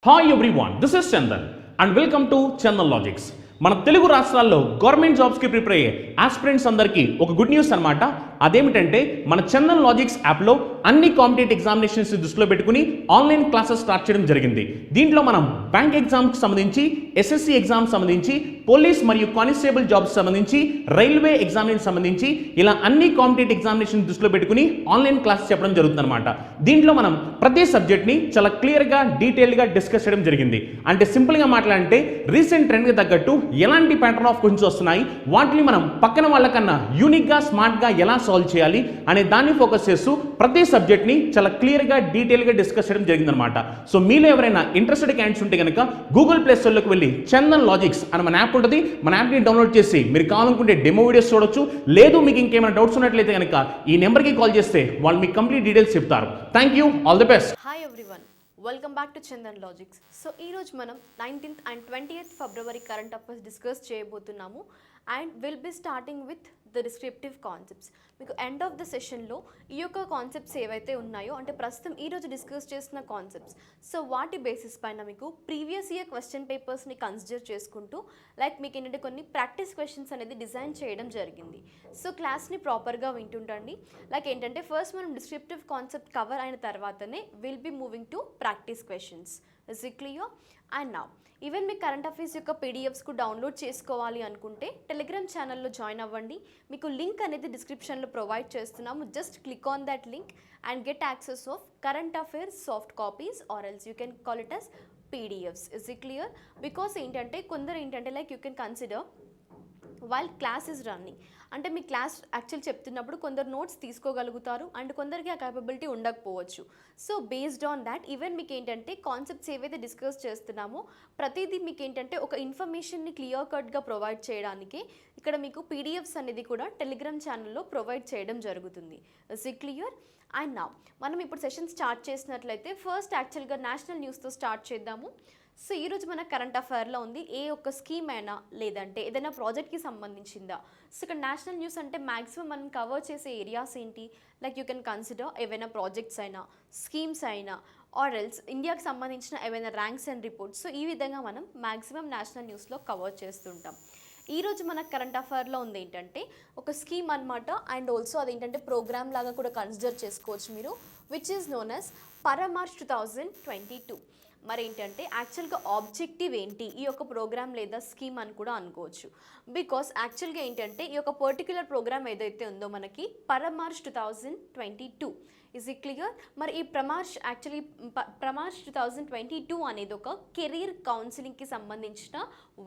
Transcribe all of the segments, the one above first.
Hi everyone, this is Chandan and welcome to Chandan logics. మన తెలుగు రాష్ట్రాల్లో government జాబ్స్కి ప్రిపేర్ అయ్యే ఆస్పిరెంట్స్ అందరికీ ఒక గుడ్ న్యూస్ అనమాట. అదేమిటంటే మన చందన్ లాజిక్స్ యాప్లో అన్ని కాంపిటేటివ్ ఎగ్జామినేషన్స్ దృష్టిలో పెట్టుకుని ఆన్లైన్ క్లాసెస్ స్టార్ట్ చేయడం జరిగింది. దీంట్లో మనం బ్యాంక్ ఎగ్జామ్కి సంబంధించి, ఎస్ఎస్సి ఎగ్జామ్ సంబంధించి, పోలీస్ మరియు కానిస్టేబుల్ జాబ్స్ సంబంధించి, రైల్వే ఎగ్జామినేషన్ సంబంధించి ఇలా అన్ని కాంపిటేటివ్ ఎగ్జామినేషన్ దృష్టిలో పెట్టుకుని ఆన్లైన్ క్లాస్ చెప్పడం జరుగుతుంది అనమాట. దీంట్లో మనం ప్రతి సబ్జెక్ట్ని చాలా క్లియర్గా డీటెయిల్గా డిస్కస్ చేయడం జరిగింది. అంటే సింపుల్గా మాట్లాడంటే రీసెంట్ ట్రెండ్కి తగ్గట్టు ఎలాంటి ప్యాటర్న్ ఆఫ్ క్వశ్చన్స్ వస్తున్నాయి, వాటిని మనం పక్కన వాళ్ళకన్నా యూనిక్గా స్మార్ట్గా ఎలా సాల్వ్ చేయాలి అనే దాన్ని ఫోకస్ చేస్తూ ప్రతి సబ్జెక్ట్ని చాలా క్లియర్గా డీటెయిల్గా డిస్కస్ చేయడం జరిగిందనమాట. సో మీలో ఎవరైనా ఇంట్రెస్టెడ్ క్యాండిడేట్స్ ఉంటే కనుక గూగుల్ ప్లే స్టోర్లోకి వెళ్ళి చందన్ లాజిక్స్ అని మన యాప్ ఉంటుంది, మన యాప్ని డౌన్లోడ్ చేసి మీరు కావాలనుకుంటే డెమో వీడియోస్ చూడొచ్చు. లేదు మీకు ఇంకేమైనా డౌట్స్ ఉన్నట్లయితే కనుక ఈ నెంబర్కి కాల్ చేస్తే వాళ్ళు మీకు కంప్లీట్ డీటెయిల్స్ చెప్తారు. Thank you, all the best. Hi everyone, welcome back to Chandan logics. So ఈరోజు మనం 19th and 20th February current affairs discuss చేయబోతున్నాము and will be starting with the descriptive concepts. మీకు ఎండ్ ఆఫ్ ద సెషన్లో ఈ యొక్క concepts ఏవైతే ఉన్నాయో, అంటే ప్రస్తుతం ఈరోజు డిస్కస్ చేసిన కాన్సెప్ట్స్, సో వాటి బేసిస్ పైన మీకు ప్రీవియస్ ఇయర్ క్వశ్చన్ పేపర్స్ని కన్సిడర్ చేసుకుంటూ లైక్ మీకు ఏంటంటే కొన్ని ప్రాక్టీస్ క్వశ్చన్స్ అనేది డిజైన్ చేయడం జరిగింది. సో క్లాస్ని ప్రాపర్గా వింటుంటండి. లైక్ ఏంటంటే ఫస్ట్ మనం డిస్క్రిప్టివ్ కాన్సెప్ట్ కవర్ అయిన తర్వాతనే will be moving to practice questions. Is it clear? And now even me current affairs యొక్క పీడిఎఫ్స్కు డౌన్లోడ్ చేసుకోవాలి అనుకుంటే టెలిగ్రామ్ ఛానల్లో జాయిన్ అవ్వండి. మీకు లింక్ అనేది డిస్క్రిప్షన్లో ప్రొవైడ్ చేస్తున్నాము. Just click on that link and get access of current affairs soft copies or else you can call it as PDFs. Is it clear? Because ఏంటంటే కొందరు ఏంటంటే like you can consider while class is running, అంటే మీ class actual చెప్తున్నప్పుడు కొందరు notes తీసుకోగలుగుతారు and కొందరికి ఆ capability ఉండకపోవచ్చు. So based on that even మీకు ఏంటంటే కాన్సెప్ట్స్ ఏవైతే డిస్కస్ చేస్తున్నామో ప్రతిదీ మీకు ఏంటంటే ఒక ఇన్ఫర్మేషన్ని క్లియర్ కట్గా ప్రొవైడ్ చేయడానికి ఇక్కడ మీకు పీడిఎఫ్స్ అనేది కూడా టెలిగ్రామ్ ఛానల్లో ప్రొవైడ్ చేయడం జరుగుతుంది. Is it clear? And now మనం ఇప్పుడు సెషన్ స్టార్ట్ చేసినట్లయితే ఫస్ట్ యాక్చువల్గా నేషనల్ న్యూస్తో స్టార్ట్ చేద్దాము. సో ఈరోజు మన కరెంట్ అఫైర్లో ఉంది ఏ ఒక్క స్కీమ్ అయినా లేదంటే ఏదైనా ప్రాజెక్ట్కి సంబంధించిందా. సో ఇక్కడ నేషనల్ న్యూస్ అంటే మ్యాక్సిమం మనం కవర్ చేసే ఏరియాస్ ఏంటి, లైక్ యూ కెన్ కన్సిడర్ ఏవైనా ప్రాజెక్ట్స్ అయినా, స్కీమ్స్ అయినా ఆర్ ఎల్స్ ఇండియాకి సంబంధించిన ఏవైనా ర్యాంక్స్ అండ్ రిపోర్ట్స్. సో ఈ విధంగా మనం మ్యాక్సిమం నేషనల్ న్యూస్లో కవర్ చేస్తుంటాం. ఈరోజు మన కరెంట్ అఫైర్లో ఉంది ఏంటంటే ఒక స్కీమ్ అనమాట అండ్ ఆల్సో అదేంటంటే ప్రోగ్రామ్ లాగా కూడా కన్సిడర్ చేసుకోవచ్చు మీరు, విచ్ ఈజ్ నోన్ యాజ్ పరమార్చ్ 2022. మరి ఏంటంటే యాక్చువల్గా ఆబ్జెక్టివ్ ఏంటి ఈ యొక్క ప్రోగ్రామ్ లేదా స్కీమ్ అని కూడా అనుకోవచ్చు. బికాస్ యాక్చువల్గా ఏంటంటే ఈ యొక్క పర్టిక్యులర్ ప్రోగ్రామ్ ఏదైతే ఉందో మనకి పరమార్చ్ 2022. Is it clear? మరి ఈ పరమార్చ్ 2022 అనేది ఒక కెరీర్ కౌన్సిలింగ్కి సంబంధించిన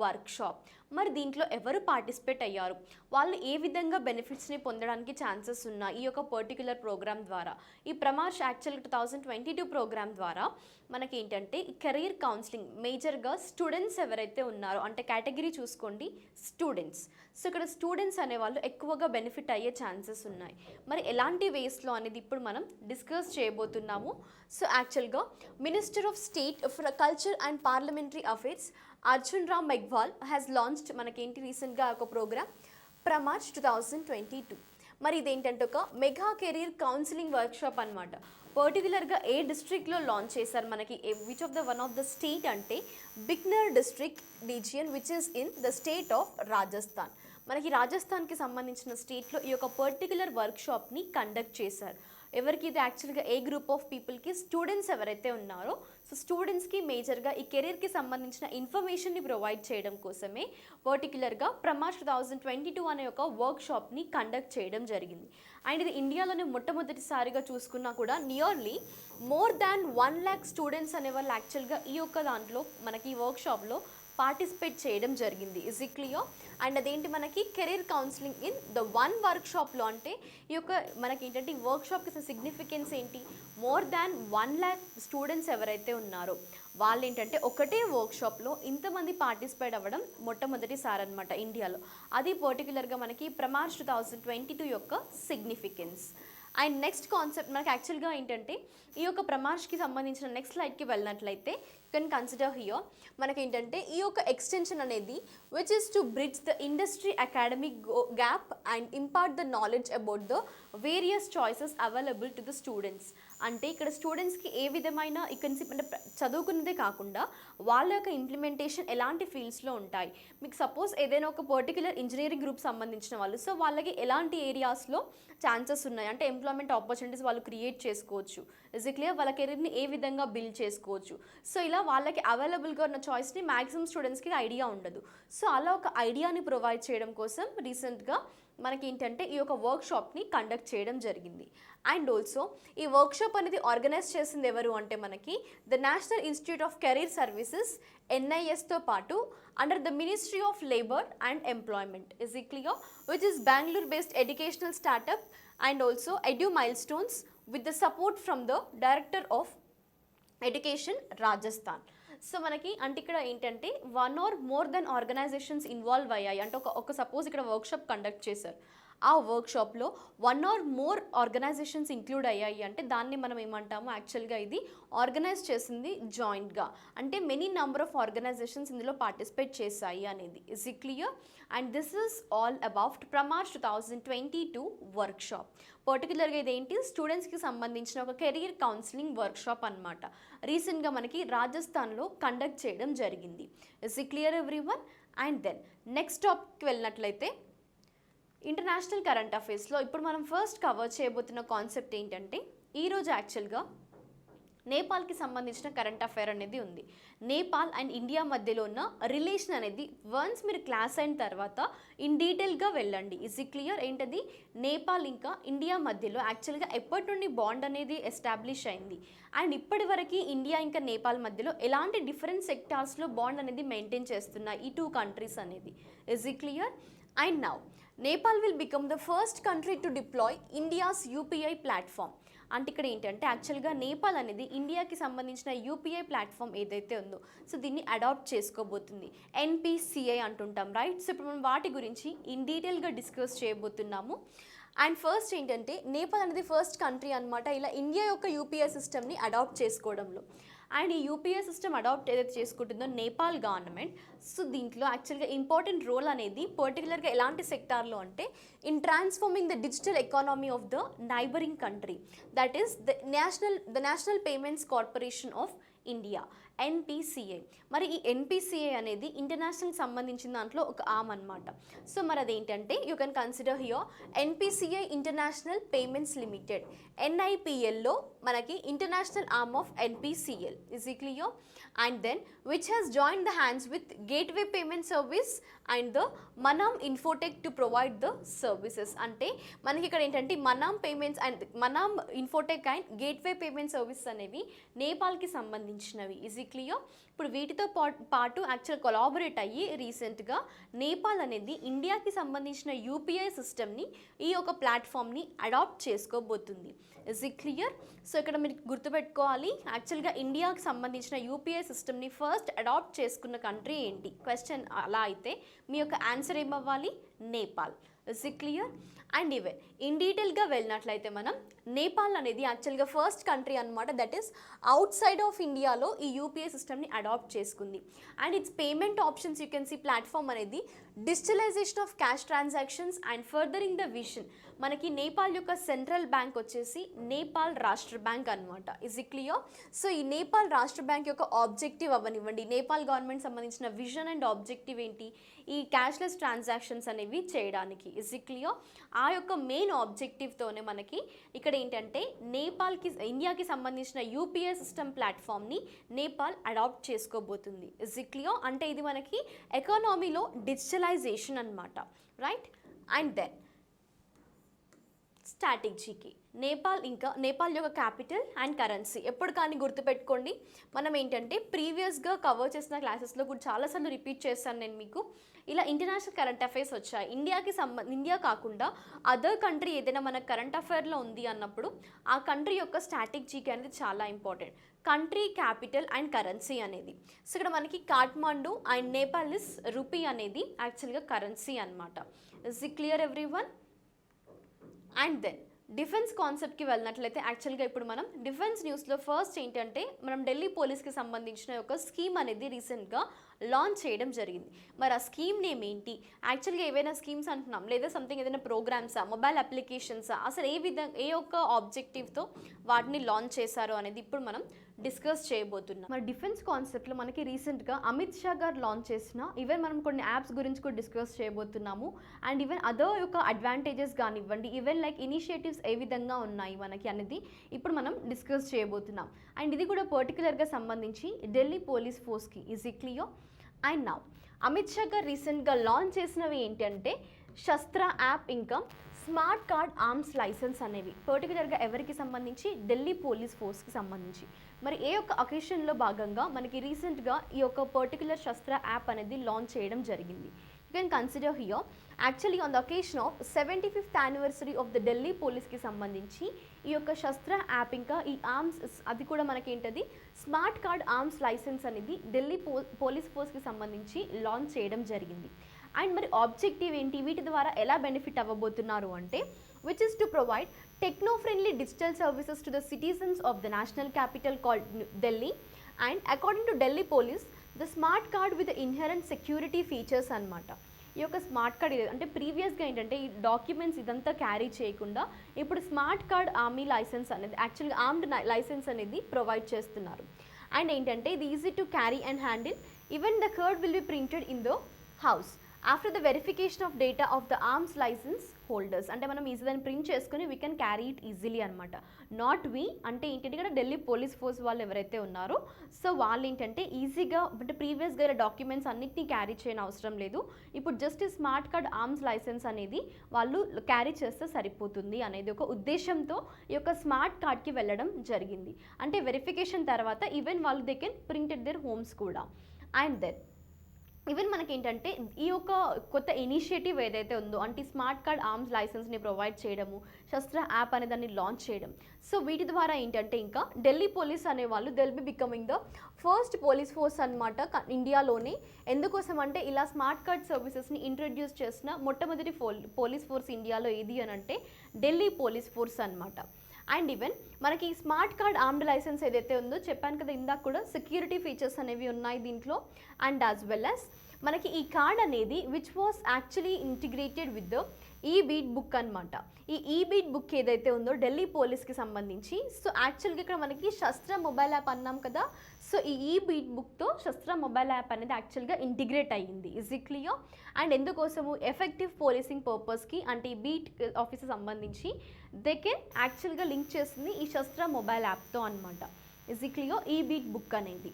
వర్క్షాప్. మరి దీంట్లో ఎవరు పార్టిసిపేట్ అయ్యారు, వాళ్ళు ఏ విధంగా బెనిఫిట్స్ని పొందడానికి ఛాన్సెస్ ఉన్నాయి ఈ యొక్క పర్టిక్యులర్ ప్రోగ్రామ్ ద్వారా. ఈ పరమార్చ్ యాక్చువల్ 2022 ప్రోగ్రామ్ ద్వారా మనకి ఏంటంటే ఈ కెరీర్ కౌన్సిలింగ్ మేజర్గా స్టూడెంట్స్ ఎవరైతే ఉన్నారో, అంటే కేటగిరీ చూసుకోండి స్టూడెంట్స్. సో ఇక్కడ స్టూడెంట్స్ అనేవాళ్ళు ఎక్కువగా బెనిఫిట్ అయ్యే ఛాన్సెస్ ఉన్నాయి. మరి ఎలాంటి వేస్లో అనేది ఇప్పుడు మనం డిస్కస్ చేయబోతున్నాము. సో యాక్చువల్గా minister of state for culture and parliamentary affairs Arjun Ram Meghwal has launched మనకేంటి రీసెంట్గా ఒక ప్రోగ్రామ్ పరమార్చ్ 2022. మరి ఇదేంటంటే ఒక మెగా కెరీర్ కౌన్సిలింగ్ వర్క్షాప్ అనమాట. పర్టికులర్గా ఏ డిస్ట్రిక్ట్లో లాంచ్ చేశారు మనకి, which of the one of the state అంటే Bikaner district region which is in the state of Rajasthan. మనకి రాజస్థాన్కి సంబంధించిన స్టేట్లో ఈ యొక్క పర్టికులర్ వర్క్షాప్ని కండక్ట్ చేశారు. ఎవరికి ఇది యాక్చువల్గా ఏ గ్రూప్ ఆఫ్ పీపుల్కి, స్టూడెంట్స్ ఎవరైతే ఉన్నారో సో స్టూడెంట్స్కి మేజర్గా ఈ కెరీర్కి సంబంధించిన ఇన్ఫర్మేషన్ని ప్రొవైడ్ చేయడం కోసమే పర్టికులర్గా పరమార్చ్ 2022 అనే ఒక వర్క్షాప్ని కండక్ట్ చేయడం జరిగింది. అండ్ ఇది ఇండియాలోనే మొట్టమొదటిసారిగా చూసుకున్నా కూడా nearly more than 1 lakh students అనేవాళ్ళు యాక్చువల్గా ఈ యొక్క దాంట్లో మనకి ఈ వర్క్షాప్లో పార్టిసిపేట్ చేయడం జరిగింది. Is it clear? అండ్ అదేంటి మనకి career counselling in the one వర్క్షాప్లో, అంటే ఈ యొక్క మనకి ఏంటంటే ఈ వర్క్షాప్కి సిగ్నిఫికెన్స్ ఏంటి, మోర్ దాన్ 1 lakh స్టూడెంట్స్ ఎవరైతే ఉన్నారో వాళ్ళు ఏంటంటే ఒకటే వర్క్షాప్లో ఇంతమంది పార్టిసిపేట్ అవ్వడం మొట్టమొదటిసారి అనమాట ఇండియాలో. అది పర్టికులర్గా మనకి పరమార్చ్ 2022 యొక్క సిగ్నిఫికెన్స్. అండ్ నెక్స్ట్ కాన్సెప్ట్ మనకి యాక్చువల్గా ఏంటంటే ఈ యొక్క ప్రమాష్కి సంబంధించిన నెక్స్ట్ స్లైడ్కి వెళ్ళినట్లయితే కెన్ కన్సిడర్ హియర్ మనకి ఏంటంటే ఈ యొక్క ఎక్స్టెన్షన్ అనేది which is to bridge the industry academic gap and impart the knowledge about the various choices available to the students. అంటే ఇక్కడ స్టూడెంట్స్కి ఏ విధమైన ఇక్కడ అంటే చదువుకున్నదే కాకుండా వాళ్ళ యొక్క ఇంప్లిమెంటేషన్ ఎలాంటి ఫీల్డ్స్లో ఉంటాయి. మీకు సపోజ్ ఏదైనా ఒక పర్టికులర్ ఇంజనీరింగ్ గ్రూప్ సంబంధించిన వాళ్ళు, సో వాళ్ళకి ఎలాంటి ఏరియాస్లో ఛాన్సెస్ ఉన్నాయి అంటే ఎంప్లాయ్మెంట్ ఆపర్చునిటీస్ వాళ్ళు క్రియేట్ చేసుకోవచ్చు, ఇస్ ఇట్ క్లియర్, వాళ్ళ కెరీర్ని ఏ విధంగా బిల్డ్ చేసుకోవచ్చు. సో ఇలా వాళ్ళకి అవైలబుల్గా ఉన్న చాయిస్ని మ్యాక్సిమం స్టూడెంట్స్కి ఐడియా ఉండదు. సో అలా ఒక ఐడియాని ప్రొవైడ్ చేయడం కోసం రీసెంట్గా మనకి ఏంటంటే ఈ యొక్క వర్క్షాప్ని కండక్ట్ చేయడం జరిగింది. అండ్ ఆల్సో ఈ వర్క్షాప్ అనేది ఆర్గనైజ్ చేసింది ఎవరు అంటే మనకి the national institute of career services NISతో పాటు under the ministry of labour and employment, is it clear, which is Bengaluru based educational startup and also edu milestones with the support from the director of education Rajasthan. So మనకి అంటే ఇక్కడ ఏంటంటే 1 or more than organisations involve అయ్యాయి. అంటే ఒక suppose ఇక్కడ workshop conduct చేశారు, ఆ వర్క్షాప్లో 1 or more ఆర్గనైజేషన్స్ ఇంక్లూడ్ అయ్యాయి అంటే దాన్ని మనం ఏమంటాము, యాక్చువల్గా ఇది ఆర్గనైజ్ చేసింది జాయింట్గా, అంటే మెనీ నెంబర్ ఆఫ్ ఆర్గనైజేషన్స్ ఇందులో పార్టిసిపేట్ చేశాయి అనేది. Is it clear? And this is all about ప్రమాష్ 2022 వర్క్షాప్. పర్టికులర్గా ఇదేంటి, స్టూడెంట్స్కి సంబంధించిన ఒక కెరీర్ కౌన్సిలింగ్ వర్క్షాప్ అనమాట. రీసెంట్గా మనకి రాజస్థాన్లో కండక్ట్ చేయడం జరిగింది. Is it clear everyone? And then next టాపిక్కి వెళ్ళినట్లయితే ఇంటర్నేషనల్ కరెంట్ అఫైర్స్లో ఇప్పుడు మనం ఫస్ట్ కవర్ చేయబోతున్న కాన్సెప్ట్ ఏంటంటే ఈరోజు యాక్చువల్గా నేపాల్కి సంబంధించిన కరెంట్ అఫైర్ అనేది ఉంది. నేపాల్ అండ్ ఇండియా మధ్యలో ఉన్న రిలేషన్ అనేది వన్స్ మీరు క్లాస్ అయిన తర్వాత ఇన్ డీటెయిల్గా వెళ్ళండి. Is it clear? ఏంటది, నేపాల్ ఇంకా ఇండియా మధ్యలో యాక్చువల్గా ఎప్పటి నుండి బాండ్ అనేది ఎస్టాబ్లిష్ అయింది అండ్ ఇప్పటి వరకు ఇండియా ఇంకా నేపాల్ మధ్యలో ఎలాంటి డిఫరెంట్ సెక్టార్స్లో బాండ్ అనేది మెయింటైన్ చేస్తున్నాయి ఈ 2 కంట్రీస్ అనేది. Is it clear? And now Nepal will become the first country to deploy India's UPI platform. అంటే ఇక్కడ ఏంటంటే యాక్చువల్గా నేపాల్ అనేది ఇండియాకి సంబంధించిన UPI ప్లాట్ఫామ్ ఏదైతే ఉందో సో దీన్ని అడాప్ట్ చేసుకోబోతుంది. NPCI అంటుంటాం, రైట్? సో ఇప్పుడు మనం వాటి గురించి ఇన్ డీటెయిల్గా డిస్కస్ చేయబోతున్నాము. అండ్ ఫస్ట్ ఏంటంటే నేపాల్ అనేది ఫస్ట్ కంట్రీ అనమాట ఇలా ఇండియా యొక్క UPI సిస్టమ్ని అడాప్ట్ చేసుకోవడంలో. అండ్ ఈ UPI సిస్టమ్ అడాప్ట్ ఏదైతే చేసుకుంటుందో నేపాల్ గవర్నమెంట్, సో దీంట్లో యాక్చువల్గా ఇంపార్టెంట్ రోల్ అనేది పర్టికులర్గా ఎలాంటి సెక్టార్లో అంటే in transforming the digital economy of the neighbouring country, that is the national payments corporation of India, NPCI. మరి ఈ NPCI అనేది ఇంటర్నేషనల్కి సంబంధించిన దాంట్లో ఒక ఆర్మ్ అనమాట. సో మరి అదేంటంటే you can consider here NPCI international payments limited, NIPLలో మనకి international arm of NPCL. Is it clear? And then which has join the hands with gateway payment service and the Manam infotech to provide the services. అంటే మనకి ఇక్కడ ఏంటంటే Manam payments and Manam infotech and gateway payment service అనేవి నేపాల్కి సంబంధించినవి. Is it clear? ఇప్పుడు వీటితో పాటు యాక్చువల్ కొలాబరేట్ అయ్యి రీసెంట్గా నేపాల్ అనేది ఇండియాకి సంబంధించిన UPI సిస్టమ్ని ఈ యొక్క ప్లాట్ఫామ్ని అడాప్ట్ చేసుకోబోతుంది. Is it clear? సో ఇక్కడ మీరు గుర్తుపెట్టుకోవాలి యాక్చువల్గా ఇండియాకి సంబంధించిన UPI సిస్టమ్ని ఫస్ట్ అడాప్ట్ చేసుకున్న కంట్రీ ఏంటి క్వశ్చన్. అలా అయితే మీ యొక్క ఆన్సర్ ఏమవ్వాలి, Nepal. Is it clear? And even in డీటెయిల్గా వెళ్ళినట్లయితే మనం నేపాల్ అనేది యాక్చువల్గా ఫస్ట్ కంట్రీ అనమాట that is outside of ఇండియాలో ఈ UPI సిస్టమ్ని అడాప్ట్ చేసుకుంది. And it's payment options you can see platform అనేది digitalisation of cash transactions and furthering the vision. మనకి నేపాల్ యొక్క సెంట్రల్ బ్యాంక్ వచ్చేసి నేపాల్ రాష్ట్ర బ్యాంక్ అనమాట. Is it clear? సో ఈ నేపాల్ రాష్ట్ర బ్యాంక్ యొక్క ఆబ్జెక్టివ్ అవ్వనివ్వండి, నేపాల్ గవర్నమెంట్ సంబంధించిన విజన్ అండ్ ఆబ్జెక్టివ్ ఏంటి, ఈ క్యాష్లెస్ ట్రాన్సాక్షన్స్ అనేవి చేయడానికి. Is it clear? ఆ యొక్క మెయిన్ ఆబ్జెక్టివ్తోనే మనకి ఇక్కడ ఏంటంటే నేపాల్కి ఇండియాకి సంబంధించిన UPI సిస్టమ్ ప్లాట్ఫామ్ని నేపాల్ అడాప్ట్ చేసుకోబోతుంది. Is it clear? అంటే ఇది మనకి ఎకానమీలో డిజిటలైజేషన్ అనమాట, రైట్? అండ్ దెన్ స్ట్రాటజీకి నేపాల్ యొక్క క్యాపిటల్ అండ్ కరెన్సీ ఎప్పుడు కానీ గుర్తుపెట్టుకోండి. మనం ఏంటంటే ప్రీవియస్గా కవర్ చేసిన క్లాసెస్లో కూడా చాలాసార్లు రిపీట్ చేస్తాను నేను మీకు. ఇలా ఇంటర్నేషనల్ కరెంట్ అఫైర్స్ వచ్చాయి ఇండియా కాకుండా అదర్ కంట్రీ ఏదైనా మన కరెంట్ అఫైర్లో ఉంది అన్నప్పుడు ఆ కంట్రీ యొక్క స్ట్రాటజీకి అనేది చాలా important. Country, capital and currency అనేది. సో ఇక్కడ మనకి కాఠ్మాండు అండ్ నేపాలిస్ రూపీ అనేది యాక్చువల్గా కరెన్సీ అనమాట. Is it clear everyone? And then defence కాన్సెప్ట్కి వెళ్ళినట్లయితే యాక్చువల్గా ఇప్పుడు మనం డిఫెన్స్ న్యూస్లో ఫస్ట్ ఏంటంటే మనం ఢిల్లీ పోలీస్కి సంబంధించిన ఒక స్కీమ్ అనేది రీసెంట్గా లాంచ్ చేయడం జరిగింది. మరి ఆ స్కీమ్ నేమ్ ఏంటి, యాక్చువల్గా ఏవైనా స్కీమ్స్ అంటున్నాం లేదా సంథింగ్ ఏదైనా ప్రోగ్రామ్సా, మొబైల్ అప్లికేషన్సా, అసలు ఏ ఒక్క ఆబ్జెక్టివ్తో వాటిని లాంచ్ చేశారో అనేది ఇప్పుడు మనం డిస్కస్ చేయబోతున్నాం. మరి డిఫెన్స్ కాన్సెప్ట్లో మనకి రీసెంట్గా అమిత్ షా గారు లాంచ్ చేసిన ఈవెన్ మనం కొన్ని యాప్స్ గురించి కూడా డిస్కస్ చేయబోతున్నాము. అండ్ ఈవెన్ అదర్ యొక్క అడ్వాంటేజెస్ కానివ్వండి, ఈవెన్ లైక్ ఇనిషియేటివ్స్ ఏ విధంగా ఉన్నాయి మనకి అనేది ఇప్పుడు మనం డిస్కస్ చేయబోతున్నాం. అండ్ ఇది కూడా పర్టికులర్గా సంబంధించి ఢిల్లీ పోలీస్ ఫోర్స్కి. Is it clear? And now Amit Shah గారు రీసెంట్గా లాంచ్ చేసినవి ఏంటంటే శస్త్ర యాప్, ఇంకా స్మార్ట్ కార్డ్ ఆర్మ్స్ లైసెన్స్ అనేవి పర్టికులర్గా ఎవరికి సంబంధించి, ఢిల్లీ పోలీస్ ఫోర్స్కి సంబంధించి. మరి ఏ ఒక్క అకేషన్లో భాగంగా మనకి రీసెంట్గా ఈ యొక్క పర్టికులర్ శస్త్ర యాప్ అనేది లాంచ్ చేయడం జరిగింది. You can consider here actually on the occasion of 75th anniversary of the Delhi పోలీస్కి సంబంధించి ఈ యొక్క శస్త్ర యాప్, ఇంకా ఈ ఆర్మ్స్ అది కూడా మనకేంటది స్మార్ట్ కార్డ్ ఆర్మ్స్ లైసెన్స్ అనేది ఢిల్లీ పోలీస్ ఫోర్స్కి సంబంధించి లాంచ్ చేయడం జరిగింది. అండ్ మరి ఆబ్జెక్టివ్ ఏంటి, వీటి ద్వారా ఎలా బెనిఫిట్ అవ్వబోతున్నారు అంటే which is to provide techno-friendly digital services to the citizens of the national capital called Delhi. And according to Delhi police, the smart card with the inherent security features అన్నమాట. ఈ యొక్క smart card అంటే ప్రీవియస్గా ఏంటంటే ఈ documents ఇదంతా carry చేయకుండా ఇప్పుడు స్మార్ట్ కార్డ్ ఆర్మీ లైసెన్స్ అనేది యాక్చువల్గా ఆర్మ్డ్ లైసెన్స్ అనేది ప్రొవైడ్ చేస్తున్నారు. అండ్ ఏంటంటే ఇది easy to carry and handle. Even the card will be printed in the house after the verification of data of the arms license holders. అంటే మనం easy దాన్ని print చేసుకుని we can carry it easily అనమాట. Not we అంటే ఏంటంటే ఇక్కడ Delhi police force వాళ్ళు ఎవరైతే ఉన్నారో సో వాళ్ళు ఏంటంటే ఈజీగా అంటే ప్రీవియస్గా డాక్యుమెంట్స్ అన్నిటినీ క్యారీ చేయని అవసరం లేదు. ఇప్పుడు జస్ట్ ఈ స్మార్ట్ కార్డ్ ఆర్మ్స్ లైసెన్స్ అనేది వాళ్ళు క్యారీ చేస్తే సరిపోతుంది అనేది ఒక ఉద్దేశంతో ఈ యొక్క స్మార్ట్ కార్డ్కి వెళ్ళడం జరిగింది. అంటే వెరిఫికేషన్ తర్వాత ఈవెన్ వాళ్ళు they can print at there homes కూడా. అండ్ దెన్ ఈవెన్ మనకి ఏంటంటే ఈ యొక్క కొత్త ఇనిషియేటివ్ ఏదైతే ఉందో అంటే స్మార్ట్ కార్డ్ ఆర్మ్స్ లైసెన్స్ని ప్రొవైడ్ చేయడము, శస్త్ర యాప్ అనే దాన్ని లాంచ్ చేయడం. సో వీటి ద్వారా ఏంటంటే ఇంకా ఢిల్లీ పోలీస్ అనే వాళ్ళు will be becoming the first police force అనమాట ఇండియాలోనే. ఎందుకోసం అంటే ఇలా స్మార్ట్ కార్డ్ సర్వీసెస్ని ఇంట్రడ్యూస్ చేసిన మొట్టమొదటి పోలీస్ ఫోర్స్ ఇండియాలో ఏది అని అంటే ఢిల్లీ పోలీస్ ఫోర్స్ అనమాట. అండ్ ఈవెన్ మనకి స్మార్ట్ కార్డ్ ఆర్మ్డ్ లైసెన్స్ ఏదైతే ఉందో చెప్పాను కదా ఇందాక కూడా సెక్యూరిటీ ఫీచర్స్ అనేవి ఉన్నాయి దీంట్లో. అండ్ యాజ్ వెల్ యాజ్ మనకి ఈ కార్డ్ అనేది which was actually integrated with the e beat book అనమాట. ఈ ఈ-బీట్ బుక్ ఏదైతే ఉందో ఢిల్లీ పోలీస్కి సంబంధించి సో యాక్చువల్గా ఇక్కడ మనకి శస్త్ర మొబైల్ యాప్ అన్నాం కదా. సో ఈ ఈ-బీట్ బుక్తో శస్త్ర మొబైల్ యాప్ అనేది యాక్చువల్గా ఇంటిగ్రేట్ అయ్యింది. Is it clear? అండ్ ఎందుకోసము ఎఫెక్టివ్ పోలీసింగ్ పర్పస్కి అంటే ఈ బీట్ ఆఫీస్కి సంబంధించి దే కెన్ యాక్చువల్గా లింక్ చేస్తుంది ఈ శస్త్ర మొబైల్ యాప్తో అనమాట. Is it clear? E beat book అనేది.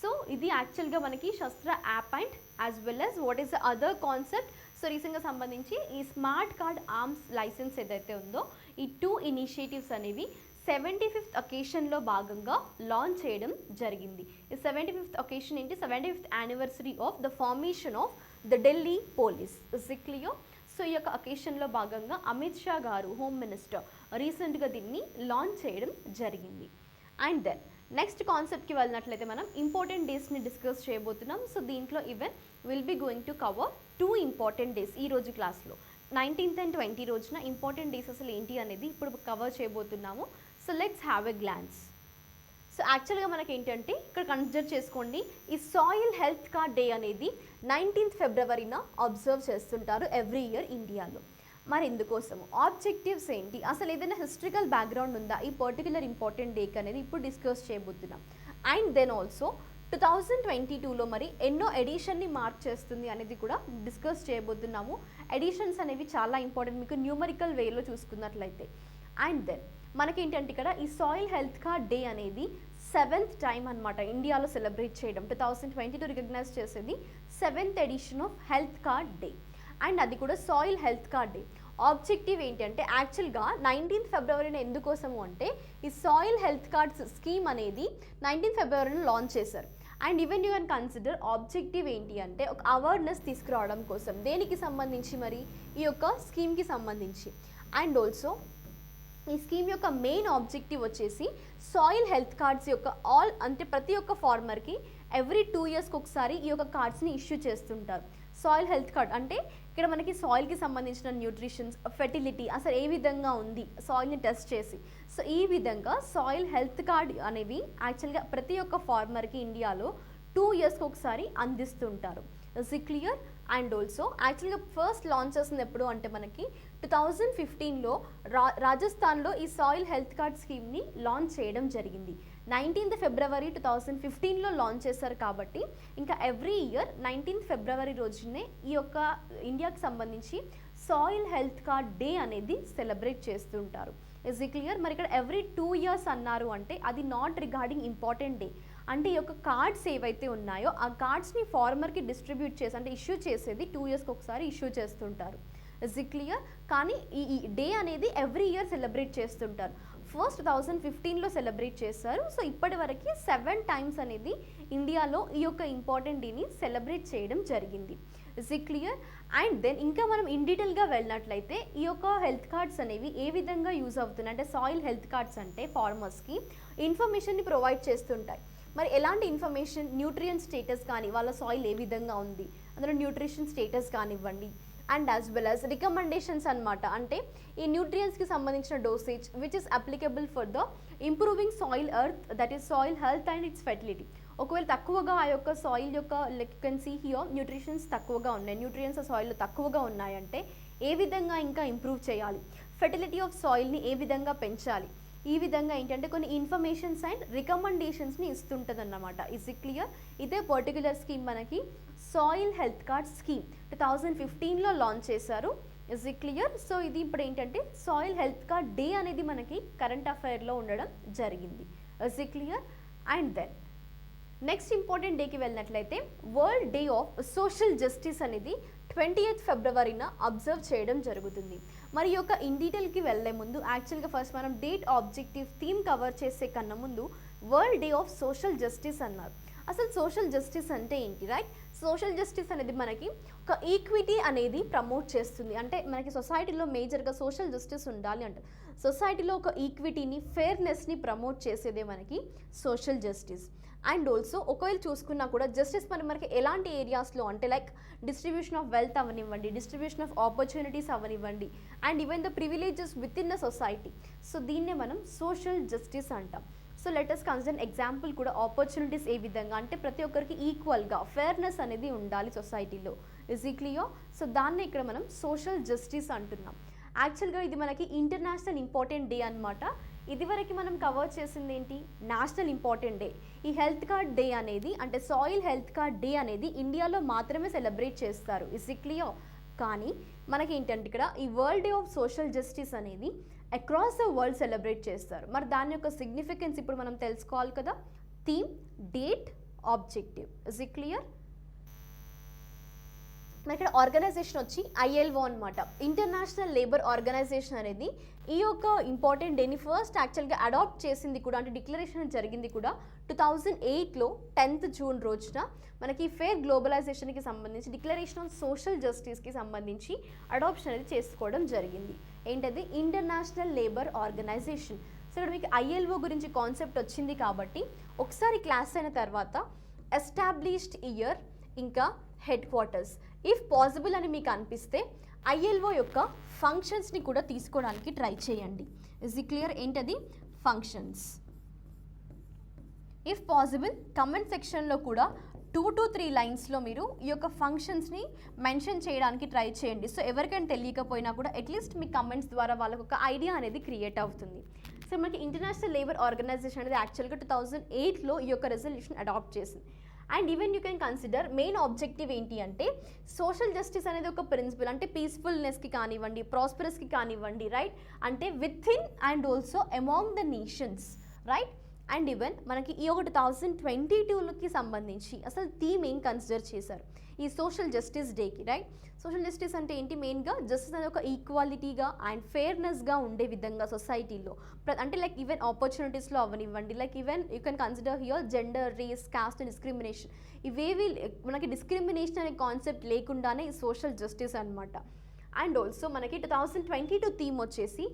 సో ఇది యాక్చువల్గా మనకి Shastra app and as well as what is the other concept. So రీసెంట్గా సంబంధించి ఈ స్మార్ట్ కార్డ్ ఆర్మ్స్ లైసెన్స్ ఏదైతే ఉందో ఈ 2 ఇనిషియేటివ్స్ అనేవి 75th అకేషన్లో భాగంగా లాంచ్ చేయడం జరిగింది. ఈ 75th అకేషన్ ఏంటి? 75th anniversary of the formation of the Delhi police. Is it clear? So ఈ యొక్క అకేషన్లో భాగంగా అమిత్ షా గారు హోమ్ మినిస్టర్ రీసెంట్గా దీన్ని లాంచ్ చేయడం జరిగింది. అండ్ దెన్ నెక్స్ట్ కాన్సెప్ట్కి వెళ్ళినట్లయితే మనం ఇంపార్టెంట్ డేస్ని డిస్కస్ చేయబోతున్నాం. సో దీంట్లో even will be going to cover 2 important days ఈ రోజు క్లాస్లో. 19th and 20 రోజున ఇంపార్టెంట్ డేస్ అసలు ఏంటి అనేది ఇప్పుడు కవర్ చేయబోతున్నాము. So let's have a glance. So యాక్చువల్గా మనకి ఏంటంటే ఇక్కడ కన్సిడర్ చేసుకోండి ఈ సాయిల్ హెల్త్ కార్డ్ డే అనేది 19th ఫిబ్రవరిన అబ్జర్వ్ చేస్తుంటారు ఎవ్రీ ఇయర్ ఇండియాలో. మరి ఎందుకోసము, ఆబ్జెక్టివ్స్ ఏంటి, అసలు ఏదైనా హిస్టరికల్ బ్యాక్గ్రౌండ్ ఉందా ఈ పర్టికులర్ ఇంపార్టెంట్ డేకి అనేది ఇప్పుడు డిస్కస్ చేయబోతున్నాం. అండ్ దెన్ ఆల్సో 2022లో మరి ఎన్నో ఎడిషన్ని మార్క్ చేస్తుంది అనేది కూడా డిస్కస్ చేయబోతున్నాము. ఎడిషన్స్ అనేవి చాలా ఇంపార్టెంట్ మీకు న్యూమరికల్ వేలో చూసుకున్నట్లయితే. అండ్ దెన్ మనకేంటంటే ఇక్కడ ఈ సాయిల్ హెల్త్ కార్డ్ డే అనేది 7th టైం అనమాట ఇండియాలో సెలబ్రేట్ చేయడం. 2022 రికగ్నైజ్ చేసేది 7th edition of health card day. And అది కూడా soil health card day. Objective ఏంటంటే యాక్చువల్గా 19th ఫిబ్రవరిని ఎందుకోసము అంటే ఈ సాయిల్ హెల్త్ కార్డ్స్ స్కీమ్ అనేది 19th ఫిబ్రవరిని లాంచ్ చేశారు. And even you can consider objective ఏంటి అంటే ఒక అవేర్నెస్ తీసుకురావడం కోసం. దేనికి సంబంధించి మరి? ఈ యొక్క స్కీమ్కి సంబంధించి. అండ్ ఆల్సో ఈ స్కీమ్ యొక్క మెయిన్ ఆబ్జెక్టివ్ వచ్చేసి సాయిల్ హెల్త్ కార్డ్స్ యొక్క అంటే ప్రతి ఒక్క ఫార్మర్కి ఎవ్రీ 2 yearsకి ఒకసారి ఈ యొక్క కార్డ్స్ని ఇష్యూ చేస్తుంటారు. సాయిల్ హెల్త్ కార్డ్ అంటే ఇక్కడ మనకి సాయిల్కి సంబంధించిన న్యూట్రిషన్స్, ఫెర్టిలిటీ అసలు ఏ విధంగా ఉంది సాయిల్ని టెస్ట్ చేసి, సో ఈ విధంగా సాయిల్ హెల్త్ కార్డ్ అనేవి యాక్చువల్గా ప్రతి ఒక్క ఫార్మర్కి ఇండియాలో 2 ఇయర్స్కి ఒకసారి అందిస్తుంటారు. Is it clear? And also యాక్చువల్గా ఫస్ట్ లాంచ్ చేసింది ఎప్పుడు అంటే మనకి 2015లో రాజస్థాన్లో ఈ సాయిల్ హెల్త్ కార్డ్ స్కీమ్ని లాంచ్ చేయడం జరిగింది. 19th ఫిబ్రవరి 2015లో లాంచ్ చేశారు కాబట్టి ఇంకా ఎవ్రీ ఇయర్ 19th ఫిబ్రవరి రోజునే ఈ యొక్క ఇండియాకి సంబంధించి సాయిల్ హెల్త్ కార్డ్ డే అనేది సెలబ్రేట్ చేస్తుంటారు. Is it clear? మరి ఇక్కడ ఎవ్రీ 2 ఇయర్స్ అన్నారు అంటే అది నాట్ రిగార్డింగ్ ఇంపార్టెంట్ డే. అంటే ఈ యొక్క కార్డ్స్ ఏవైతే ఉన్నాయో ఆ కార్డ్స్ని ఫార్మర్కి డిస్ట్రిబ్యూట్ చేసి అంటే ఇష్యూ చేసేది 2 ఇయర్స్కి ఒకసారి ఇష్యూ చేస్తుంటారు. Is it clear? కానీ ఈ డే అనేది ఎవ్రీ ఇయర్ సెలబ్రేట్ చేస్తుంటారు. ఫస్ట్ 2015లో సెలబ్రేట్ చేశారు. సో ఇప్పటి వరకు 7 టైమ్స్ అనేది ఇండియాలో ఈ యొక్క ఇంపార్టెంట్ డేని సెలబ్రేట్ చేయడం జరిగింది. Is it clear? And then ఇంకా మనం ఇన్ డీటెయిల్గా వెళ్ళినట్లయితే ఈ యొక్క హెల్త్ కార్డ్స్ అనేవి ఏ విధంగా యూజ్ అవుతున్నాయి అంటే సాయిల్ హెల్త్ కార్డ్స్ అంటే ఫార్మర్స్కి ఇన్ఫర్మేషన్ని ప్రొవైడ్ చేస్తుంటాయి. మరి ఎలాంటి ఇన్ఫర్మేషన్, న్యూట్రియన్ స్టేటస్ కానీ వాళ్ళ సాయిల్ ఏ విధంగా ఉంది, అందులో న్యూట్రిషన్ స్టేటస్ కానివ్వండి, and as well as recommendations అనమాట. అంటే ఈ న్యూట్రియన్స్కి సంబంధించిన dosage which is applicable for the improving soil earth, that is soil health and its fertility. ఒకవేళ తక్కువగా ఆ యొక్క సాయిల్ యొక్క like can see here nutritions తక్కువగా ఉన్నాయి, న్యూట్రియన్స్ ఆ సాయిల్లో తక్కువగా ఉన్నాయంటే ఏ విధంగా ఇంకా ఇంప్రూవ్ చేయాలి, ఫెర్టిలిటీ ఆఫ్ సాయిల్ని ఏ విధంగా పెంచాలి, ఈ విధంగా ఏంటంటే కొన్ని ఇన్ఫర్మేషన్స్ అండ్ రికమెండేషన్స్ని ఇస్తుంటుంది అన్నమాట. Is it clear? ఇదే పర్టికులర్ స్కీమ్ మనకి సాయిల్ హెల్త్ కార్డ్ స్కీమ్ 2015లో లాంచ్ చేశారు. Is it clear? సో ఇది ఇప్పుడు ఏంటంటే సాయిల్ హెల్త్ కార్డ్ డే అనేది మనకి కరెంట్ అఫైర్లో ఉండడం జరిగింది. Is it clear? And then next important డేకి వెళ్ళినట్లయితే world day of social justice అనేది 28th ఫిబ్రవరిన అబ్జర్వ్ చేయడం జరుగుతుంది. మరి ఈ యొక్క ఇన్ డీటెయిల్కి వెళ్ళే ముందు యాక్చువల్గా ఫస్ట్ మనం డేట్, ఆబ్జెక్టివ్, థీమ్ కవర్ చేసే కన్నా ముందు world day of social justice అన్నారు. అసలు సోషల్ జస్టిస్ అంటే ఏంటి, రైట్? సోషల్ జస్టిస్ అనేది మనకి ఒక ఈక్విటీ అనేది ప్రమోట్ చేస్తుంది. అంటే మనకి సొసైటీలో మేజర్గా సోషల్ జస్టిస్ ఉండాలి అంటే సొసైటీలో ఒక ఈక్విటీని, ఫెయిర్నెస్ని ప్రమోట్ చేసేదే మనకి సోషల్ జస్టిస్. అండ్ ఆల్సో ఒకవేళ చూసుకున్నా కూడా జస్టిస్ మనకి ఎలాంటి ఏరియాస్లో అంటే లైక్ డిస్ట్రిబ్యూషన్ ఆఫ్ వెల్త్ అవనివ్వండి, డిస్ట్రిబ్యూషన్ ఆఫ్ ఆపర్చునిటీస్ అవనివ్వండి, and even the privileges with in the society. So దీన్నే మనం సోషల్ జస్టిస్ అంటాం. So let us consider example కూడా ఆపర్చునిటీస్ ఏ విధంగా అంటే ప్రతి ఒక్కరికి ఈక్వల్గా ఫెయిర్నెస్ అనేది ఉండాలి సొసైటీలో. Is it clear? సో దాన్నే ఇక్కడ మనం సోషల్ జస్టిస్ అంటున్నాం. యాక్చువల్గా ఇది మనకి ఇంటర్నేషనల్ ఇంపార్టెంట్ డే అనమాట. ఇదివరకు మనం కవర్ చేసింది ఏంటి, నేషనల్ ఇంపార్టెంట్ డే. ఈ హెల్త్ కార్డ్ డే అనేది అంటే సాయిల్ హెల్త్ కార్డ్ డే అనేది ఇండియాలో మాత్రమే సెలబ్రేట్ చేస్తారు. Is it clear? కానీ మనకి ఏంటంటే ఇక్కడ ఈ world day of social justice అనేది అక్రాస్ ద వరల్డ్ సెలబ్రేట్ చేస్తారు. మరి దాని యొక్క సిగ్నిఫికెన్స్ ఇప్పుడు మనం తెలుసుకోవాలి కదా. Theme, date, objective. Is it clear? మరి ఇక్కడ ఆర్గనైజేషన్ వచ్చి ILO అనమాట, ఇంటర్నేషనల్ లేబర్ ఆర్గనైజేషన్ అనేది ఈ యొక్క ఇంపార్టెంట్ డేని ఫస్ట్ యాక్చువల్గా అడాప్ట్ చేసింది కూడా అంటే డిక్లరేషన్ జరిగింది కూడా 2008లో 10th జూన్ రోజున మనకి ఫేర్ గ్లోబలైజేషన్కి సంబంధించి డిక్లరేషన్ ఆన్ సోషల్ జస్టిస్కి సంబంధించి అడాప్షన్ అనేది చేసుకోవడం జరిగింది. ఏంటది? International labour organisation. సో ఇక్కడ మీకు ILO గురించి కాన్సెప్ట్ వచ్చింది కాబట్టి ఒకసారి క్లాస్ అయిన తర్వాత ఎస్టాబ్లిష్డ్ ఇయర్ ఇంకా హెడ్ క్వార్టర్స్ ఇఫ్ పాసిబుల్ అని మీకు అనిపిస్తే ILO యొక్క ఫంక్షన్స్ని కూడా తీసుకోవడానికి ట్రై చేయండి. Is it clear? ఏంటది? ఫంక్షన్స్. ఇఫ్ పాసిబుల్ కమెంట్ సెక్షన్లో కూడా 2 to 3 లైన్స్లో మీరు ఈ యొక్క ఫంక్షన్స్ని మెన్షన్ చేయడానికి ట్రై చేయండి. సో ఎవరికైనా తెలియకపోయినా కూడా అట్లీస్ట్ మీ కమెంట్స్ ద్వారా వాళ్ళకు ఒక ఐడియా అనేది క్రియేట్ అవుతుంది. సో మనకి ఇంటర్నేషనల్ లేబర్ ఆర్గనైజేషన్ అనేది యాక్చువల్గా 2008లో ఈ యొక్క రెజల్యూషన్ అడాప్ట్ చేసింది. And even you can consider main objective ఏంటి అంటే సోషల్ జస్టిస్ అనేది ఒక ప్రిన్సిపల్ అంటే పీస్ఫుల్నెస్కి కానివ్వండి, ప్రాస్పరస్కి కానివ్వండి, రైట్? అంటే with in and also among the nations, right? And even మనకి ఈ ఒక 2022కి సంబంధించి అసలు థీమ్ ఏం కన్సిడర్ చేశారు ఈ సోషల్ జస్టిస్ డేకి, రైట్? సోషల్ జస్టిస్ అంటే ఏంటి? మెయిన్గా జస్టిస్ అనేది ఒక ఈక్వాలిటీగా అండ్ ఫెయిర్నెస్గా ఉండే విధంగా సొసైటీలో అంటే లైక్ ఈవెన్ ఆపర్చునిటీస్లో అవనివ్వండి, like even you can consider here gender, race, caste, discrimination. ఇవేవి మనకి డిస్క్రిమినేషన్ అనే కాన్సెప్ట్ లేకుండానే ఈ సోషల్ జస్టిస్ అనమాట. అండ్ ఆల్సో మనకి 2022 థీమ్ వచ్చేసి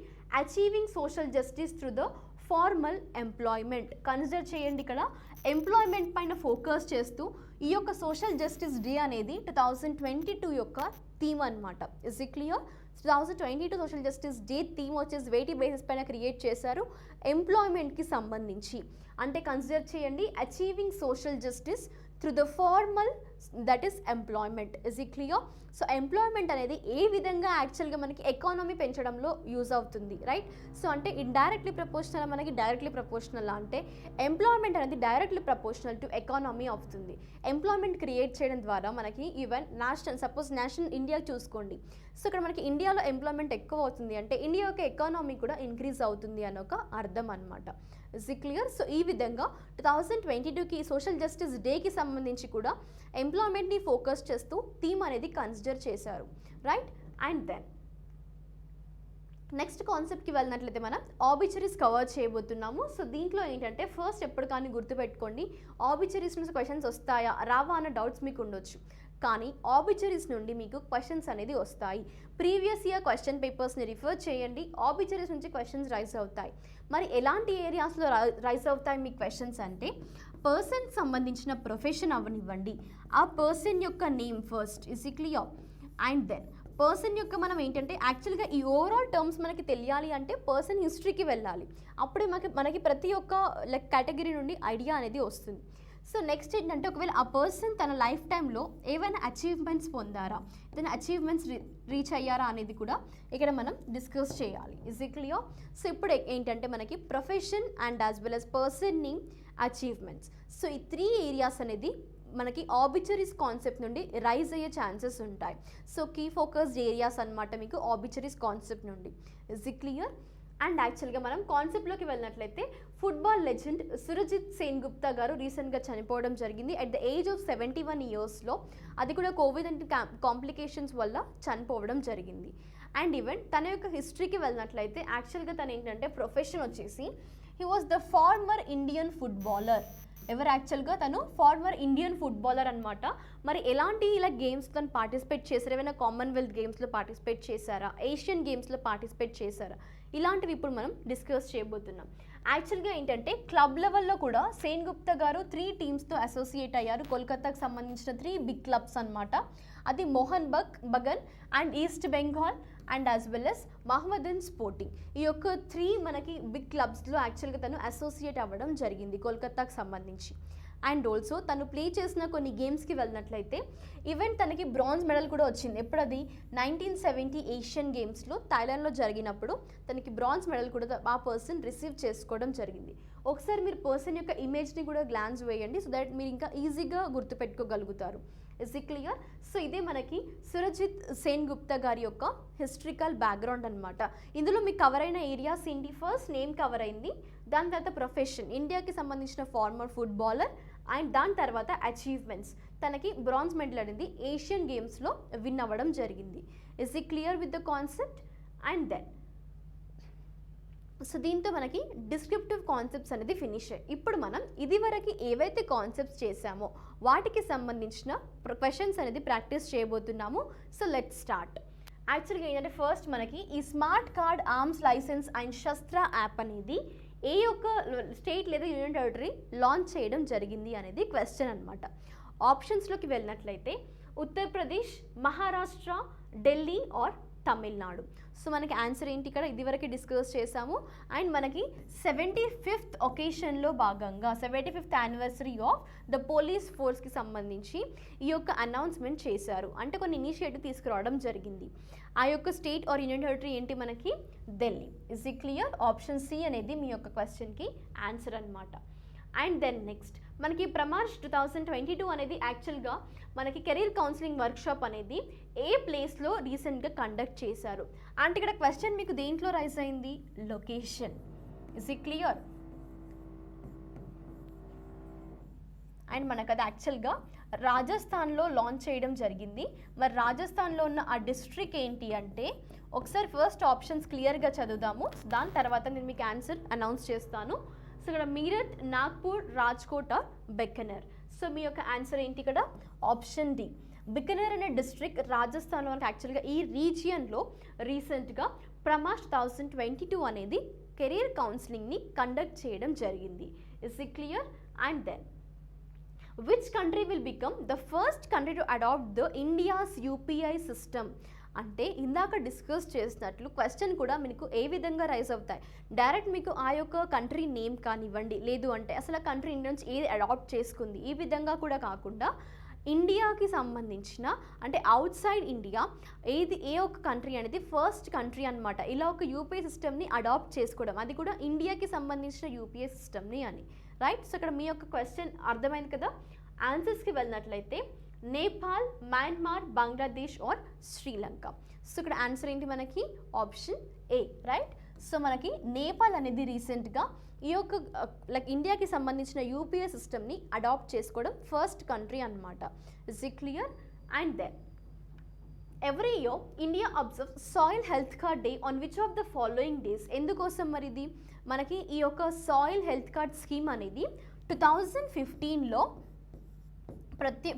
achieving social justice through the formal employment. Consider చేయండి, ఇక్కడ ఎంప్లాయ్మెంట్ పైన ఫోకస్ చేస్తూ ఈ యొక్క సోషల్ జస్టిస్ డే అనేది 2022 యొక్క థీమ్ అనమాట. Is it clear? 2022 social justice day theme వచ్చేసి వేటి బేసిస్ పైన క్రియేట్ చేశారు, ఎంప్లాయ్మెంట్కి సంబంధించి. అంటే కన్సిడర్ చేయండి, achieving social justice through the formal that is employment. Is it clear? So employment అనేది ఏ విధంగా యాక్చువల్గా మనకి ఎకానమీ పెంచడంలో యూజ్ అవుతుంది, రైట్? సో అంటే ఇండైరెక్ట్లీ ప్రపోర్షనల్, మనకి డైరెక్ట్లీ ప్రపోర్షనల్. అంటే ఎంప్లాయ్మెంట్ అనేది డైరెక్ట్లీ ప్రపోర్షనల్ టు ఎకానమీ అవుతుంది. ఎంప్లాయ్మెంట్ క్రియేట్ చేయడం ద్వారా మనకి ఈవెన్ నేషనల్ ఇండియా చూసుకోండి. సో ఇక్కడ మనకి ఇండియాలో ఎంప్లాయ్మెంట్ ఎక్కువ అవుతుంది అంటే ఇండియా యొక్క ఎకానమీ కూడా ఇంక్రీజ్ అవుతుంది అని ఒక అర్థం అనమాట. Is it clear? సో ఈ విధంగా 2022కి సోషల్ జస్టిస్ డేకి సంబంధించి కూడా ఎంప్లాయ్మెంట్ని ఫోకస్ చేస్తూ థీమ్ అనేది కన్సిడర్ చేశారు, రైట్? అండ్ దెన్ నెక్స్ట్ కాన్సెప్ట్కి వెళ్ళినట్లయితే మనం ఆబిచరీస్ కవర్ చేయబోతున్నాము. సో దీంట్లో ఏంటంటే ఫస్ట్ ఎప్పుడు కానీ గుర్తుపెట్టుకోండి, ఆబిచరీస్ నుంచి క్వశ్చన్స్ వస్తాయా రావా అన్న డౌట్స్ మీకు ఉండొచ్చు. కానీ ఆబిచరీస్ నుండి మీకు క్వశ్చన్స్ అనేది వస్తాయి. ప్రీవియస్ ఇయర్ క్వశ్చన్ పేపర్స్ని రిఫర్ చేయండి, ఆబిచరీస్ నుంచి క్వశ్చన్స్ రైజ్ అవుతాయి. మరి ఎలాంటి ఏరియాస్లో రైజ్ అవుతాయి మీ క్వశ్చన్స్ అంటే, పర్సన్ సంబంధించిన ప్రొఫెషన్ అవనివ్వండి, ఆ పర్సన్ యొక్క name first. Is it clear? And then person యొక్క మనం ఏంటంటే యాక్చువల్గా ఈ ఓవరాల్ టర్మ్స్ మనకి తెలియాలి అంటే పర్సన్ హిస్టరీకి వెళ్ళాలి. అప్పుడే మనకి ప్రతి ఒక్క లైక్ కేటగిరీ నుండి ఐడియా అనేది వస్తుంది. సో నెక్స్ట్ ఏంటంటే ఒకవేళ ఆ పర్సన్ తన లైఫ్ టైంలో ఏవైనా అచీవ్మెంట్స్ పొందారా, ఏదైనా అచీవ్మెంట్స్ రీచ్ అయ్యారా అనేది కూడా ఇక్కడ మనం డిస్కస్ చేయాలి. Is it clear? సో ఇప్పుడు ఏంటంటే మనకి profession and as well as person name, achievements. So ఈ 3 ఏరియాస్ అనేది మనకి ఆబిచరీస్ కాన్సెప్ట్ నుండి రైజ్ అయ్యే ఛాన్సెస్ ఉంటాయి. సో కీ ఫోకస్డ్ ఏరియాస్ అనమాట మీకు ఆబిచరీస్ కాన్సెప్ట్ నుండి. Is it clear? అండ్ యాక్చువల్గా మనం కాన్సెప్ట్లోకి వెళ్ళినట్లయితే ఫుట్బాల్ లెజెండ్ సురజిత్ సేన్ గుప్తా గారు రీసెంట్గా చనిపోవడం జరిగింది అట్ ద ఏజ్ ఆఫ్ 71 ఇయర్స్లో. అది కూడా కోవిడ్ అండ్ కాంప్లికేషన్స్ వల్ల చనిపోవడం జరిగింది. అండ్ ఈవెన్ తన యొక్క హిస్టరీకి వెళ్ళినట్లయితే యాక్చువల్గా తను ఏంటంటే ప్రొఫెషన్ వచ్చేసి he was the former Indian footballer. ఎవరు యాక్చువల్గా తను ఫార్మర్ ఇండియన్ ఫుట్బాలర్ అనమాట. మరి ఎలాంటి ఇలా గేమ్స్ తను పార్టిసిపేట్ చేశారు, ఏమైనా కామన్వెల్త్ గేమ్స్లో పార్టిసిపేట్ చేశారా, ఏషియన్ గేమ్స్లో పార్టిసిపేట్ చేశారా, ఇలాంటివి ఇప్పుడు మనం డిస్కస్ చేయబోతున్నాం. యాక్చువల్గా ఏంటంటే క్లబ్ లెవెల్లో కూడా సేన్ గుప్తా గారు 3 టీమ్స్తో అసోసియేట్ అయ్యారు. కోల్కతాకు సంబంధించిన 3 బిగ్ క్లబ్స్ అనమాట. అది Mohan Bagan and east Bengal and as well as Mohammedan sporting. ఈ యొక్క 3 మనకి బిగ్ క్లబ్స్లో యాక్చువల్గా తను అసోసియేట్ అవ్వడం జరిగింది కోల్కతాకు సంబంధించి. అండ్ ఆల్సో తను ప్లే చేసిన కొన్ని గేమ్స్కి వెళ్ళినట్లయితే ఈవెన్ తనకి బ్రాంజ్ మెడల్ కూడా వచ్చింది. ఎప్పుడది 1970 ఏషియన్ గేమ్స్లో థాయిలాండ్లో జరిగినప్పుడు తనకి బ్రాంజ్ మెడల్ కూడా ఆ పర్సన్ రిసీవ్ చేసుకోవడం జరిగింది. ఒకసారి మీరు పర్సన్ యొక్క ఇమేజ్ని కూడా గ్లాన్స్ వేయండి సో దట్ మీరు ఇంకా ఈజీగా గుర్తుపెట్టుకోగలుగుతారు. Is it clear? సో ఇదే మనకి సురజిత్ సేన్ గుప్తా గారి యొక్క హిస్టరికల్ బ్యాక్గ్రౌండ్ అనమాట. ఇందులో మీకు కవర్ అయిన ఏరియాస్ ఏంటి? ఫస్ట్ నేమ్ కవర్ అయింది, దాని తర్వాత ప్రొఫెషన్ ఇండియాకి సంబంధించిన ఫార్మర్ ఫుట్బాలర్, అండ్ దాని తర్వాత అచీవ్మెంట్స్ తనకి బ్రాంజ్ మెడల్ అనేది ఏషియన్ గేమ్స్లో విన్ అవ్వడం జరిగింది. Is it clear with the concept? And then so దీంతో మనకి డిస్క్రిప్టివ్ కాన్సెప్ట్స్ అనేది ఫినిష్ అయ్యాయి. ఇప్పుడు మనం ఇదివరకు ఏవైతే కాన్సెప్ట్స్ చేసామో వాటికి సంబంధించిన క్వశ్చన్స్ అనేది ప్రాక్టీస్ చేయబోతున్నాము. So let's start. యాక్చువల్గా ఏంటంటే ఫస్ట్ మనకి ఈ smart card arms license and Shastra app అనేది ఏ యొక్క స్టేట్ లేదా యూనియన్ టెరిటరీ లాంచ్ చేయడం జరిగింది అనేది క్వశ్చన్ అనమాట. ఆప్షన్స్లోకి వెళ్ళినట్లయితే ఉత్తరప్రదేశ్, మహారాష్ట్ర, ఢిల్లీ ఆర్ తమిళనాడు. సో మనకి ఆన్సర్ ఏంటి ఇక్కడ ఇదివరకు డిస్కస్ చేసాము. అండ్ మనకి 75th ఒకేషన్లో భాగంగా 75th anniversary of the police ఫోర్స్కి సంబంధించి ఈ యొక్క అనౌన్స్మెంట్ చేశారు. అంటే కొన్ని ఇనిషియేటివ్ తీసుకురావడం జరిగింది. ఆ యొక్క స్టేట్ ఆర్ యూనియన్ టెరిటరీ ఏంటి మనకి? Delhi. Is it clear? Option C అనేది మీ యొక్క క్వశ్చన్కి ఆన్సర్ అనమాట. అండ్ దెన్ నెక్స్ట్ మనకి ప్రమార్చ్ 2022 అనేది యాక్చువల్గా మనకి కెరీర్ కౌన్సిలింగ్ వర్క్షాప్ అనేది ఏ ప్లేస్లో రీసెంట్గా కండక్ట్ చేశారు అంటే ఇక్కడ క్వశ్చన్ మీకు దేంట్లో రైజ్ అయింది? Location. Is it clear? And మనకు అది యాక్చువల్గా రాజస్థాన్లో లాంచ్ చేయడం జరిగింది. మరి రాజస్థాన్లో ఉన్న ఆ డిస్ట్రిక్ట్ ఏంటి అంటే ఒకసారి ఫస్ట్ ఆప్షన్స్ క్లియర్గా చదువుదాము, దాని తర్వాత నేను మీకు ఆన్సర్ అనౌన్స్ చేస్తాను. సో ఇక్కడ మీరట్, నాగ్పూర్, రాజ్కోట్, బికనేర్. సో మీ యొక్క ఆన్సర్ ఏంటి ఇక్కడ? Option D. బికనేర్ అనే డిస్ట్రిక్ట్ రాజస్థాన్లో యాక్చువల్గా ఈ రీజియన్లో రీసెంట్గా ప్రమార్చ్ 2022 అనేది కెరీర్ కౌన్సిలింగ్ని కండక్ట్ చేయడం జరిగింది. Is it clear? And then which country will become the first country to adopt the India's UPI system? అంటే ఇందాక డిస్కస్ చేసినట్లు క్వశ్చన్ కూడా మీకు ఏ విధంగా రైజ్ అవుతాయి, డైరెక్ట్ మీకు ఆ యొక్క కంట్రీ నేమ్ కానివ్వండి, లేదు అంటే అసలు ఆ కంట్రీ ఇండియా నుంచి ఏది అడాప్ట్ చేసుకుంది, ఈ విధంగా కూడా కాకుండా ఇండియాకి సంబంధించిన అంటే అవుట్ సైడ్ ఇండియా ఏ ఒక్క కంట్రీ అనేది ఫస్ట్ కంట్రీ అనమాట ఇలా ఒక యూపీఐ సిస్టమ్ని అడాప్ట్ చేసుకోవడం, అది కూడా ఇండియాకి సంబంధించిన యూపీఐ సిస్టమ్ని అని. రైట్. సో ఇక్కడ మీ యొక్క క్వశ్చన్ అర్థమైంది కదా. ఆన్సర్స్కి వెళ్ళినట్లయితే Nepal, Myanmar, Bangladesh or Sri Lanka. So ఇక్కడ ఆన్సర్ ఏంటి మనకి? Option A. రైట్. సో మనకి నేపాల్ అనేది రీసెంట్గా ఈ యొక్క లైక్ ఇండియాకి సంబంధించిన యూపీఐ సిస్టమ్ని అడాప్ట్ చేసుకోవడం ఫస్ట్ కంట్రీ అనమాట. Is it clear? And then every year India observe soil health card day on which of the following days? ఎందుకోసం మరి ఇది మనకి ఈ యొక్క సాయిల్ హెల్త్ కార్డ్ స్కీమ్ అనేది 2015లో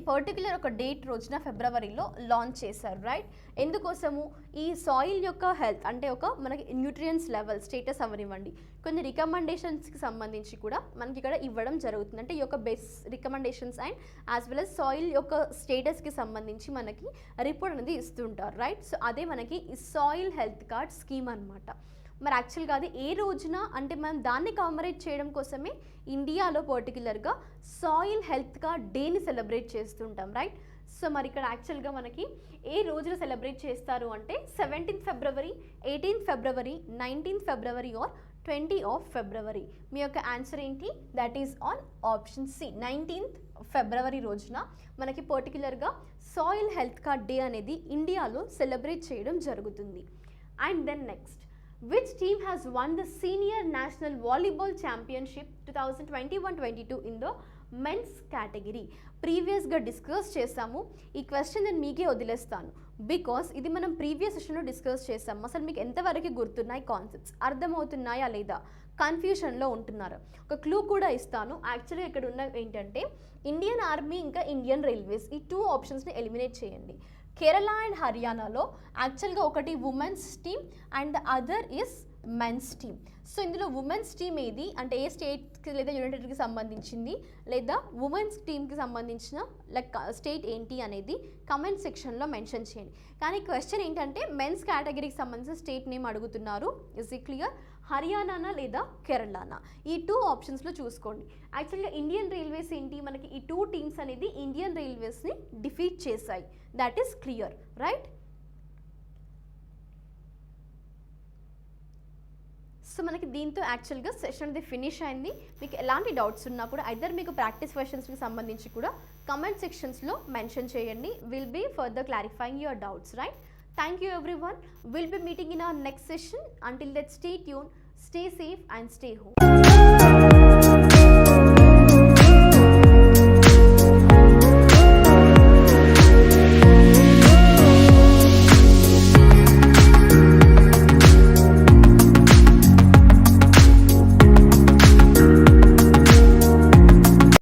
పర్టికులర్ ఒక డేట్ రోజున ఫిబ్రవరిలో లాంచ్ చేశారు. రైట్. ఎందుకోసము? ఈ సాయిల్ యొక్క హెల్త్ అంటే ఒక మనకి న్యూట్రియన్స్ లెవెల్ స్టేటస్ అవనివ్వండి, కొన్ని రికమెండేషన్స్కి సంబంధించి కూడా మనకి ఇక్కడ ఇవ్వడం జరుగుతుంది. అంటే ఈ యొక్క base recommendations and as well as soil యొక్క స్టేటస్కి సంబంధించి మనకి రిపోర్ట్ అనేది ఇస్తుంటారు. రైట్. సో అదే మనకి ఈ సాయిల్ హెల్త్ కార్డ్ స్కీమ్ అనమాట. మరి యాక్చువల్గా అది ఏ రోజున అంటే మనం దాన్ని కమరేట్ చేయడం కోసమే ఇండియాలో పర్టికులర్గా సాయిల్ హెల్త్ కార్డ్ డేని సెలబ్రేట్ చేస్తుంటాం. రైట్. సో మరి ఇక్కడ యాక్చువల్గా మనకి ఏ రోజున సెలబ్రేట్ చేస్తారు అంటే 17th February, 18th February, 19th February are 20th ఫిబ్రవరి. మీ యొక్క ఆన్సర్ ఏంటి? That is on option C. 19th ఫిబ్రవరి రోజున మనకి పర్టికులర్గా సాయిల్ హెల్త్ కార్డ్ డే అనేది ఇండియాలో సెలబ్రేట్ చేయడం జరుగుతుంది. And then next, which team has won the senior national volleyball championship 2021-22 in the men's category? ప్రీవియస్గా డిస్కస్ చేసాము. ఈ క్వశ్చన్ నేను మీకే వదిలేస్తాను బికాస్ ఇది మనం ప్రీవియస్ సెషన్లో డిస్కస్ చేసాము. అసలు మీకు ఎంతవరకు గుర్తున్నాయి కాన్సెప్ట్స్, అర్థమవుతున్నాయా లేదా, కన్ఫ్యూషన్లో ఉంటున్నారు? ఒక క్లూ కూడా ఇస్తాను. యాక్చువల్గా ఇక్కడ ఉన్న ఏంటంటే ఇండియన్ ఆర్మీ ఇంకా ఇండియన్ రైల్వేస్ ఈ 2 ఆప్షన్స్ని ఎలిమినేట్ చేయండి. కేరళ అండ్ హర్యానాలో యాక్చువల్గా ఒకటి women's team and the other is men's team. So ఇందులో ఉమెన్స్ టీమ్ ఏది అంటే ఏ స్టేట్కి లేదా యూనిటెడ్కి సంబంధించింది లేదా ఉమెన్స్ టీమ్కి సంబంధించిన లైక్ స్టేట్ ఏంటి అనేది కమెంట్ సెక్షన్లో మెన్షన్ చేయండి. కానీ క్వశ్చన్ ఏంటంటే మెన్స్ కేటగిరీకి సంబంధించిన స్టేట్ నేమ్ అడుగుతున్నారు. Is it clear? హర్యానానా లేదా కేరళనా? ఈ 2 ఆప్షన్స్లో చూసుకోండి. యాక్చువల్గా ఇండియన్ రైల్వేస్ ఏంటి మనకి ఈ 2 టీమ్స్ అనేది ఇండియన్ రైల్వేస్ని డిఫీట్ చేశాయి. That is clear. Right. So మనకి దీంతో యాక్చువల్గా సెషన్ అనేది ఫినిష్ అయింది. మీకు ఎలాంటి డౌట్స్ ఉన్నా కూడా ఐదర్ మీకు ప్రాక్టీస్ క్వశ్చన్స్కి సంబంధించి కూడా కమెంట్ సెక్షన్స్లో మెన్షన్ చేయండి. Will be further clarifying your doubts. Right. Thank you everyone. We'll be meeting in our next session. Until then, stay tuned, stay safe and stay home.